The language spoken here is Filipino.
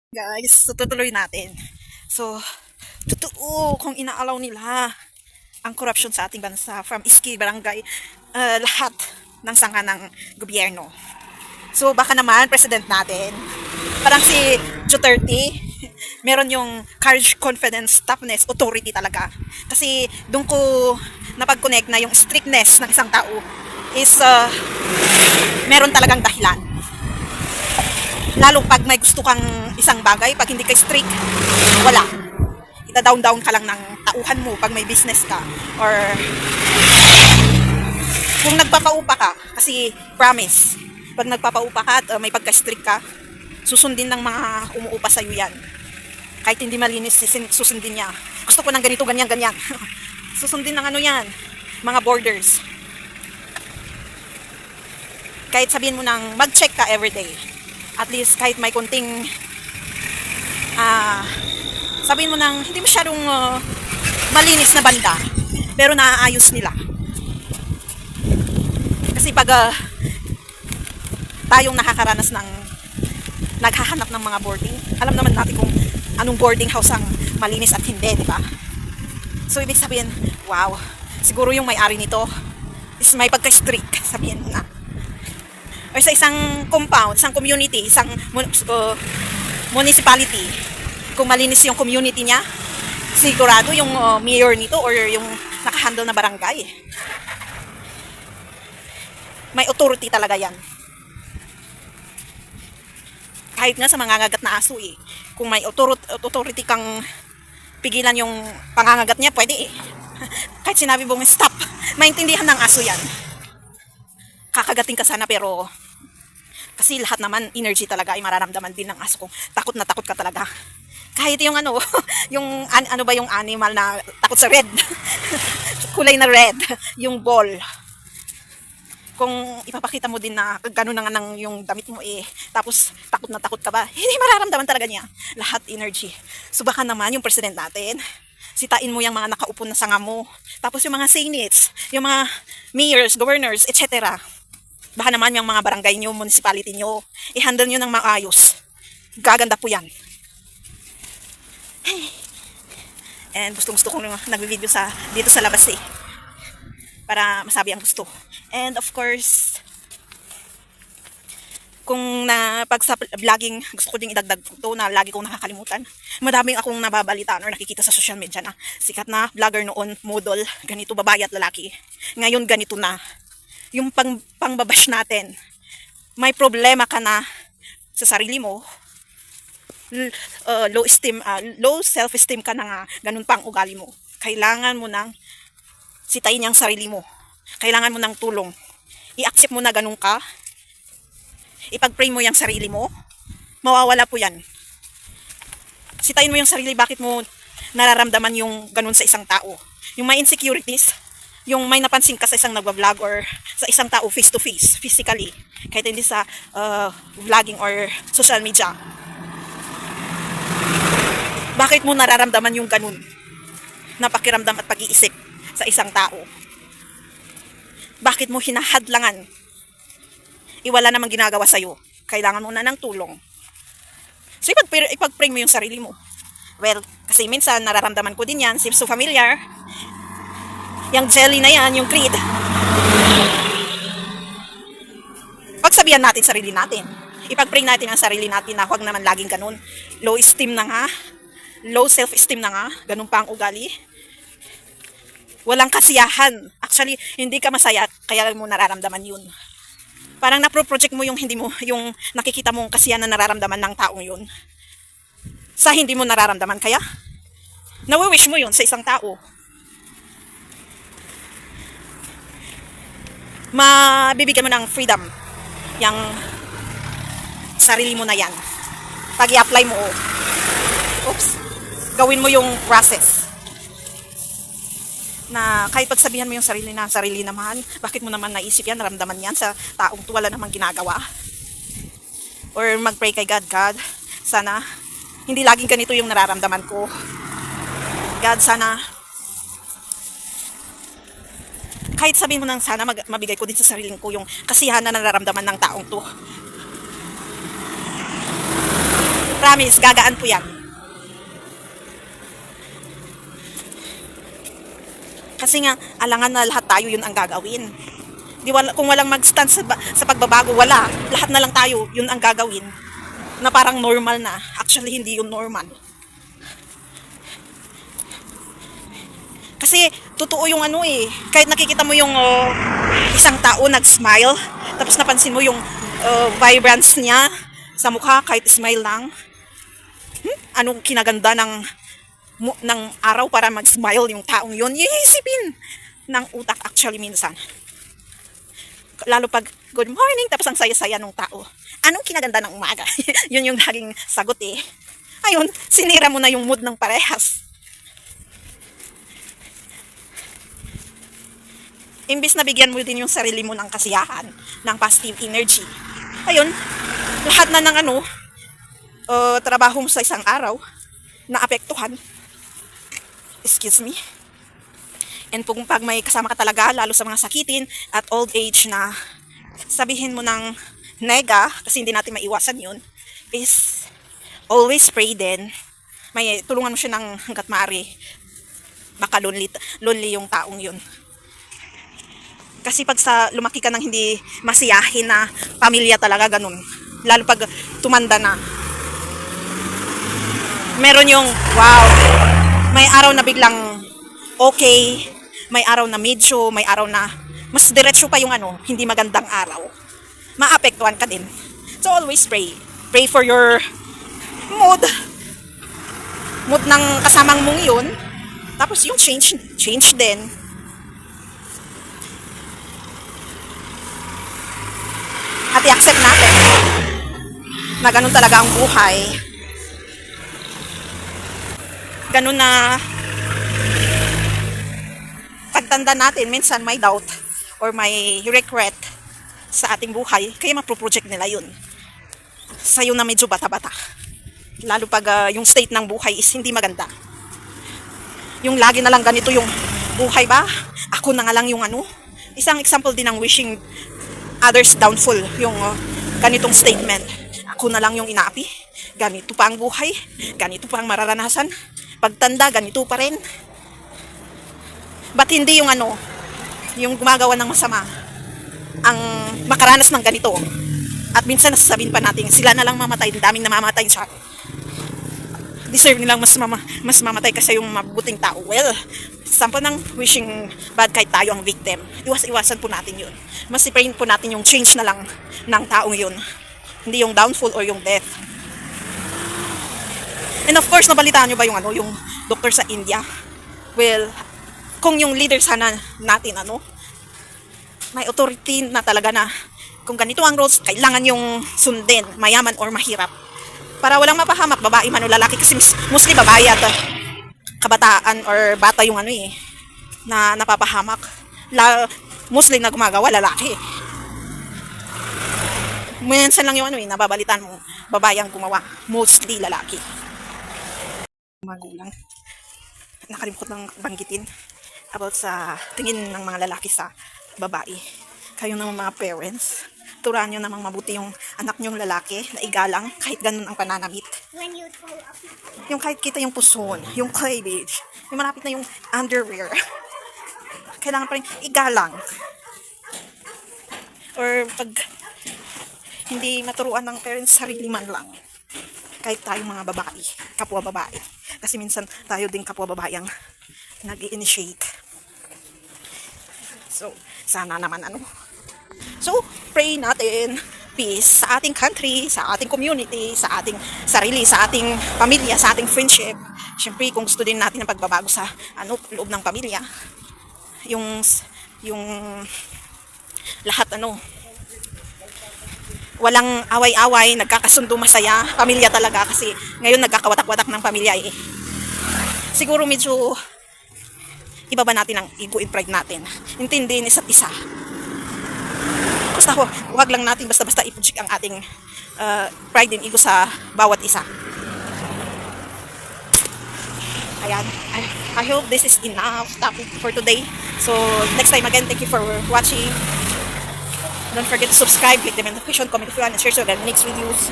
Guys, so tutuloy natin. So, totoo kung inaalaw nila ang korupsyon sa ating bansa from iski, barangay, lahat ng sangka ng gobyerno. So, baka naman, president natin, parang si Duterte, meron yung courage, confidence, toughness, authority talaga. Kasi doon ko napag-connect na yung strictness ng isang tao is meron talagang dahilan. Lalo pag may gusto kang isang bagay, pag hindi ka strict, wala. Ita-down-down ka lang ng tauhan mo pag may business ka. Or kung nagpapaupa ka, kasi promise, pag nagpapaupa ka at may pagka-strict ka, susundin ng mga umuupa sa'yo yan. Kahit hindi malinis, susundin niya. Gusto ko ng ganito, ganyan, ganyan. Susundin ng ano yan, mga borders. Kahit sabihin mo nang mag-check ka everyday. At least kahit may kunting sabihin mo nang hindi masyadong malinis na banda, pero naaayos nila. Kasi pag tayong nakakaranas ng naghahanap ng mga boarding, alam naman natin kung anong boarding house ang malinis at hindi, di ba? So ibig sabihin, wow, siguro yung may-ari nito is may pagka-strict, sabihin na. Or sa isang compound, isang community, isang municipality, kung malinis yung community niya, sigurado yung mayor nito or yung nakahandle na barangay, may authority talaga yan. Kahit nga sa mangangagat na aso kung may authority kang pigilan yung pangangagat niya, pwede Kahit sinabi mong stop, maintindihan ng aso yan. Kakagating ka sana pero kasi lahat naman energy talaga ay mararamdaman din ng aso kung takot na takot ka talaga. Kahit yung ano, yung ano ba yung animal na takot sa red. Kulay na red, yung ball. Kung ipapakita mo din na gano'n na nga ng yung damit mo tapos takot na takot ka ba, hindi mararamdaman talaga niya. Lahat energy. So baka naman yung president natin, sitain mo yung mga nakaupo na sanga mo. Tapos yung mga senates, yung mga mayors, governors, etc. Baka naman yung mga barangay nyo, municipality nyo, i-handle nyo ng maayos. Gaganda po yan. And gusto kong nag-video dito sa labas para masabi ang gusto. And of course, kung pag sa vlogging, gusto ko ding idagdag to na lagi kong nakakalimutan. Madaming akong nababalitaan or nakikita sa social media na sikat na vlogger noon, model, ganito, babae at lalaki. Ngayon ganito na. Yung pangbabash natin, may problema ka na sa sarili mo, low self-esteem ka na nga, ganun pa ang ugali mo. Kailangan mo nang sitayin yung sarili mo. Kailangan mo ng tulong. I-accept mo na ganun ka. Ipag-pray mo yung sarili mo. Mawawala po yan. Sitayin mo yung sarili, bakit mo nararamdaman yung ganun sa isang tao. Yung may insecurities, yung may napansin ka sa isang nagbablog or sa isang tao face to face, physically. Kahit hindi sa vlogging or social media. Bakit mo nararamdaman yung ganun na pakiramdam at pag-iisip sa isang tao? Bakit mo hinahadlangan? Iwala namang ginagawa sa'yo. Kailangan mo na ng tulong. So, ipag-pray mo yung sarili mo. Well, kasi minsan nararamdaman ko din yan. Seems so familiar. Yung jelly na yan, yung creed. Pagsabihan natin sarili natin. Ipag-pray natin ang sarili natin na huwag naman laging ganun. Low esteem na nga. Low self-esteem na nga. Ganun pa ang ugali. Walang kasiyahan. Actually, hindi ka masaya, kaya mo nararamdaman yun. Parang napro-project mo yung yung nakikita mong kasiyahan na nararamdaman ng taong yun. Sa hindi mo nararamdaman, kaya nawi-wish mo yun sa isang tao. Mabibigyan mo ng freedom yung sarili mo na yan. Pag i-apply mo, gawin mo yung process na kahit pagsabihan mo yung sarili naman, bakit mo naman naisip yan, naramdaman yan sa taong wala namang ginagawa. Or mag-pray kay God, God, sana hindi laging ganito yung nararamdaman ko. God, sana kahit sabihin mo nang sana mabigay ko din sa sarili ko yung kasiyahan na nararamdaman ng taong to. Promise, gagaan po yan. Kasi nga, alangan na lahat tayo yun ang gagawin. Kung walang mag-stand sa pagbabago, wala. Lahat na lang tayo, yun ang gagawin. Na parang normal na. Actually, hindi yun normal. Kasi, totoo yung ano eh. Kahit nakikita mo yung isang tao nag-smile, tapos napansin mo yung vibrance niya sa mukha, kahit smile lang. Anong kinaganda ng araw para mag-smile yung taong yun? Iisipin ng utak actually minsan. Lalo pag good morning, tapos ang saya-saya ng tao. Anong kinaganda ng umaga? Yun yung laging sagot eh. Ayun, sinira mo na yung mood ng parehas. Imbis na bigyan mo din yung sarili mo ng kasiyahan, ng positive energy. Ayun, lahat na ng trabaho mo sa isang araw, naapektuhan. Excuse me. And pag may kasama ka talaga, lalo sa mga sakitin at old age na sabihin mo ng nega, kasi hindi natin maiwasan yun, is always pray din. May tulungan mo siya ng hanggat maaari. Baka lonely yung taong yun. Kasi pag lumaki ka ng hindi masiyahin na pamilya talaga, ganun. Lalo pag tumanda na. Meron yung, wow, may araw na biglang okay, may araw na medyo, may araw na mas diretso pa yung hindi magandang araw. Maapektuhan ka din. So always pray. Pray for your mood. Mood ng kasamang mong yun. Tapos yung change din. At i-accept natin na ganun talaga ang buhay. Ganun na pagtanda natin, minsan may doubt or may regret sa ating buhay, kaya maproproject nila yun sa'yo na medyo bata-bata. Lalo pag yung state ng buhay is hindi maganda. Yung lagi na lang ganito yung buhay ba? Ako na nga lang yung Isang example din ng wishing others downfall, yung ganitong statement. Ako na lang yung inaapi. Ganito pa ang buhay. Ganito pa ang mararanasan. Pagtanda, ganito pa rin. Ba't hindi yung yung gumagawa ng masama ang makaranas ng ganito? At minsan nasasabihin pa natin, sila na lang mamatay, daming namamatay sa deserve nilang mas mamatay kasi yung mabuting tao. Well, sample ng wishing bad kahit tayo ang victim. Iwasan po natin yun. Mas i-pray po natin yung change na lang ng taong yun. Hindi yung downfall or yung death. And of course, nabalitaan nyo ba yung yung doktor sa India? Well, kung yung leader sana natin may authority na talaga na kung ganito ang rules, kailangan yung sundin, mayaman or mahirap. Para walang mapahamak, babae man o lalaki, kasi mostly babae at kabataan or bata yung na napapahamak. Mostly na gumagawa, lalaki. Minsan lang yung nababalitan mo, babae ang gumawa, mostly lalaki. Magulang. Nakalimutan ng banggitin about sa tingin ng mga lalaki sa babae. Kayo naman mga parents, turuan nyo namang mabuti yung anak nyong lalaki na igalang kahit ganun ang pananamit. Yung kahit kita yung puson, yung cleavage, yung malapit na yung underwear, kailangan pa rin igalang. Or pag hindi maturuan ng parents, sarili man lang. Kahit tayo mga babae, kapwa babae. Kasi minsan tayo din kapwa babae ang nag-i-initiate. So, sana naman So, pray natin peace sa ating country, sa ating community, sa ating sarili, sa ating pamilya, sa ating friendship. Siyempre, kung gusto din natin ng pagbabago sa loob ng pamilya, yung lahat walang away-away, nagkakasundo, masaya, pamilya talaga, kasi ngayon nagkakawatak-watak ng pamilya eh. Siguro medyo ibaba natin ang ego and pride natin. Intindihin isa't isa. Basta huwag lang natin basta-basta i-project ang ating pride and ego sa bawat isa. Ayan. I hope this is enough topic for today. So, next time again, thank you for watching. Don't forget to subscribe, click the notification, comment if you want, and share so that next videos.